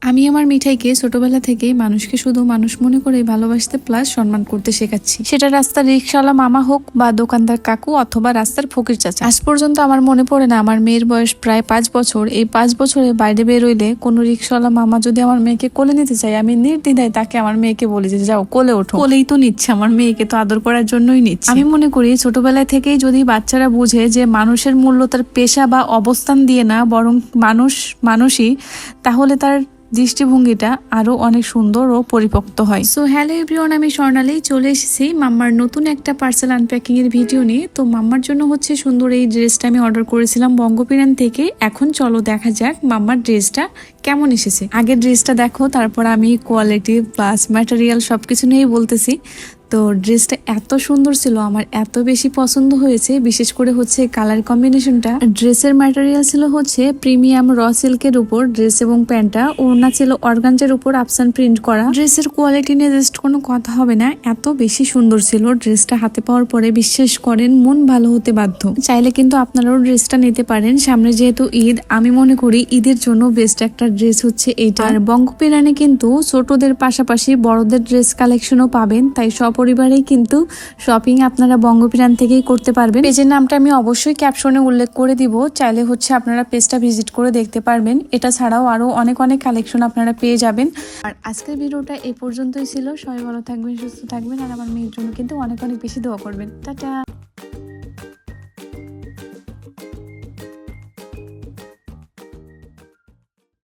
আমি আমার মিঠাইকে ছোটবেলা থেকেই মানুষকে শুধু মানুষ মনে করে ভালোবাসতে প্লাস সম্মান করতে শেখাচ্ছি। সেটা রাস্তার রিক্সাওয়ালা মামা হোক বা দোকানদার কাকু অথবা রাস্তার ফকির চাচা। আজ পর্যন্ত আমার মনে পড়ে না আমার মেয়ের বয়স প্রায় 5 বছর, এই 5 বছরে বাইরে বেরোইলে কোনো রিক্সাওয়ালা মামা যদি আমার মেয়েকে কোলে নিতে চাই, আমি নির্দ্বিধায় তাকে আমার মেয়েকে বলি যে যাও কোলে ওঠো। কোলেই তো নিচ্ছে, আমার মেয়েকে তো আদর করার জন্যই নিচ্ছে। আমি মনে করি ছোটবেলা থেকেই যদি বাচ্চারা বুঝে যে মানুষের মূল্য তার পেশা বা অবস্থান দিয়ে না, বরং মানুষই, তাহলে তার দৃষ্টিভঙ্গিটা আরো অনেক সুন্দর ও পরিপক্ত হয়। সো হ্যালো এভরিওয়ান, আমি স্বর্ণালী চলে এসেছি মাম্মার নতুন একটা পার্সেল আনপ্যাকিং এর ভিডিও নিয়ে। তো মাম্মার জন্য হচ্ছে সুন্দর এই ড্রেসটা আমি অর্ডার করেছিলাম বঙ্গপিরান থেকে। এখন চলো দেখা যাক মাম্মার ড্রেসটা কেমন এসেছে। আগের ড্রেসটা দেখো, তারপর আমি কোয়ালিটি প্লাস ম্যাটেরিয়াল সবকিছু নিয়েই বলতেছি। তো ড্রেসটা এত সুন্দর ছিল, আমার এত বেশি পছন্দ হয়েছে, বিশেষ করে হচ্ছে কালার কম্বিনেশনটা। ড্রেসের ম্যাটেরিয়াল ছিল হচ্ছে প্রিমিয়াম র সিল্কের উপর ড্রেস এবং প্যান্টটা, ওড়না ছিল অর্গানজার উপর আফসান প্রিন্ট করা। ড্রেসের কোয়ালিটি নিয়ে জাস্ট কোনো কথা হবে না, এত বেশি সুন্দর ছিল। ড্রেসটা হাতে পাওয়ার পরে বিশ্বাস করেন মন ভালো হতে বাধ্য। চাইলে কিন্তু আপনারাও ড্রেসটা নিতে পারেন। সামনে যেহেতু ঈদ, আমি মনে করি ঈদের জন্য বেস্ট একটা ড্রেস হচ্ছে এইটা। আর বঙ্গপিরানে কিন্তু ছোটদের পাশাপাশি বড়দের ড্রেস কালেকশনও পাবেন, তাই সপরিবারেই কিন্তু শপিং আপনারা বঙ্গপিরান থেকেই করতে পারবেন। পেজের নামটা আমি অবশ্যই ক্যাপশনে উল্লেখ করে দিব, চাইলে হচ্ছে আপনারা পেজটা ভিজিট করে দেখতে পারবেন। এটা ছাড়াও আরো অনেক কালেকশন আপনারা পেয়ে যাবেন। আর আজকের ভিডিওটা এই পর্যন্তই ছিল। সবাই ভালো থাকবেন, সুস্থ থাকবেন, আর আমার মেয়ের জন্য কিন্তু অনেক বেশি দোয়া করবেন। টাটা।